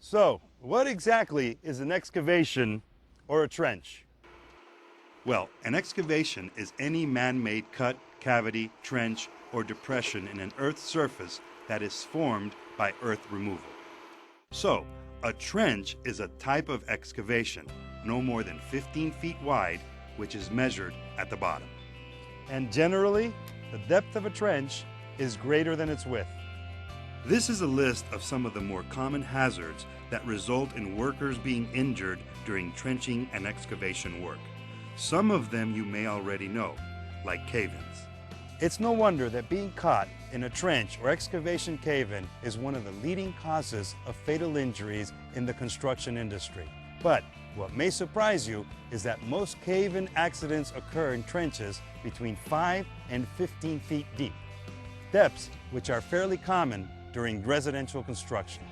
So, what exactly is an excavation or a trench? Well, an excavation is any man-made cut, cavity, trench, or depression in an earth's surface that is formed by earth removal. So, a trench is a type of excavation, no more than 15 feet wide, which is measured at the bottom. And generally, the depth of a trench is greater than its width. This is a list of some of the more common hazards that result in workers being injured during trenching and excavation work. Some of them you may already know, like cave-ins. It's no wonder that being caught in a trench or excavation cave-in is one of the leading causes of fatal injuries in the construction industry. But what may surprise you is that most cave-in accidents occur in trenches between 5 and 15 feet deep, depths which are fairly common during residential construction.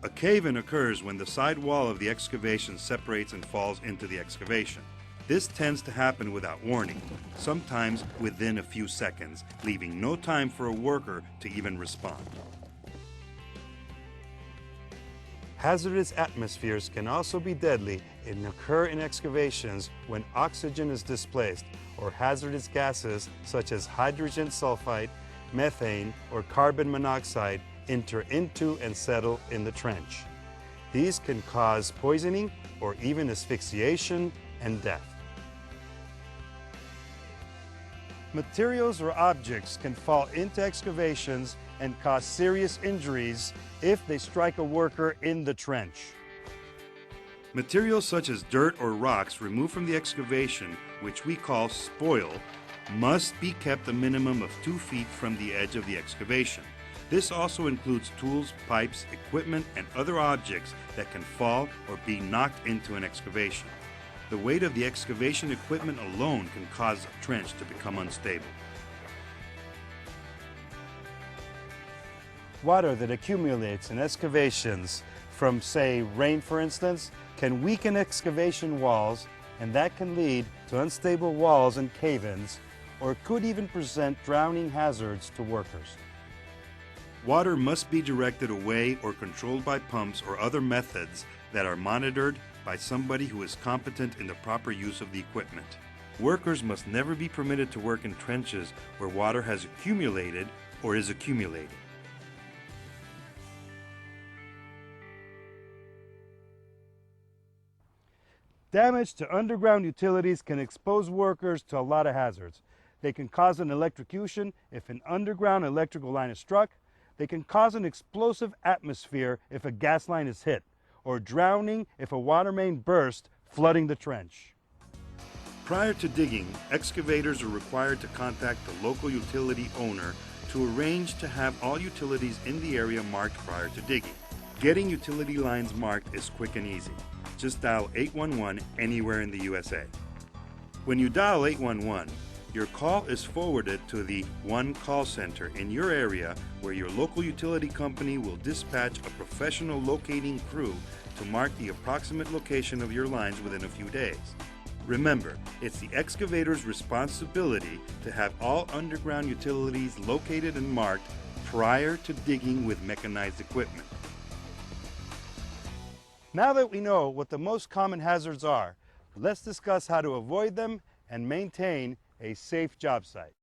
A cave-in occurs when the side wall of the excavation separates and falls into the excavation. This tends to happen without warning, sometimes within a few seconds, leaving no time for a worker to even respond. Hazardous atmospheres can also be deadly and occur in excavations when oxygen is displaced or hazardous gases such as hydrogen sulfide, methane, or carbon monoxide enter into and settle in the trench. These can cause poisoning or even asphyxiation and death. Materials or objects can fall into excavations and cause serious injuries if they strike a worker in the trench. Materials such as dirt or rocks removed from the excavation, which we call spoil, must be kept a minimum of 2 feet from the edge of the excavation. This also includes tools, pipes, equipment, and other objects that can fall or be knocked into an excavation. The weight of the excavation equipment alone can cause a trench to become unstable. Water that accumulates in excavations from, say, rain for instance, can weaken excavation walls, and that can lead to unstable walls and cave-ins, or could even present drowning hazards to workers. Water must be directed away or controlled by pumps or other methods that are monitored by somebody who is competent in the proper use of the equipment. Workers must never be permitted to work in trenches where water has accumulated or is accumulating. Damage to underground utilities can expose workers to a lot of hazards. They can cause an electrocution if an underground electrical line is struck. They can cause an explosive atmosphere if a gas line is hit, or drowning if a water main bursts, flooding the trench. Prior to digging, excavators are required to contact the local utility owner to arrange to have all utilities in the area marked prior to digging. Getting utility lines marked is quick and easy. Just dial 811 anywhere in the USA. When you dial 811, your call is forwarded to the One Call Center in your area, where your local utility company will dispatch a professional locating crew to mark the approximate location of your lines within a few days. Remember, it's the excavator's responsibility to have all underground utilities located and marked prior to digging with mechanized equipment. Now that we know what the most common hazards are, let's discuss how to avoid them and maintain a safe job site.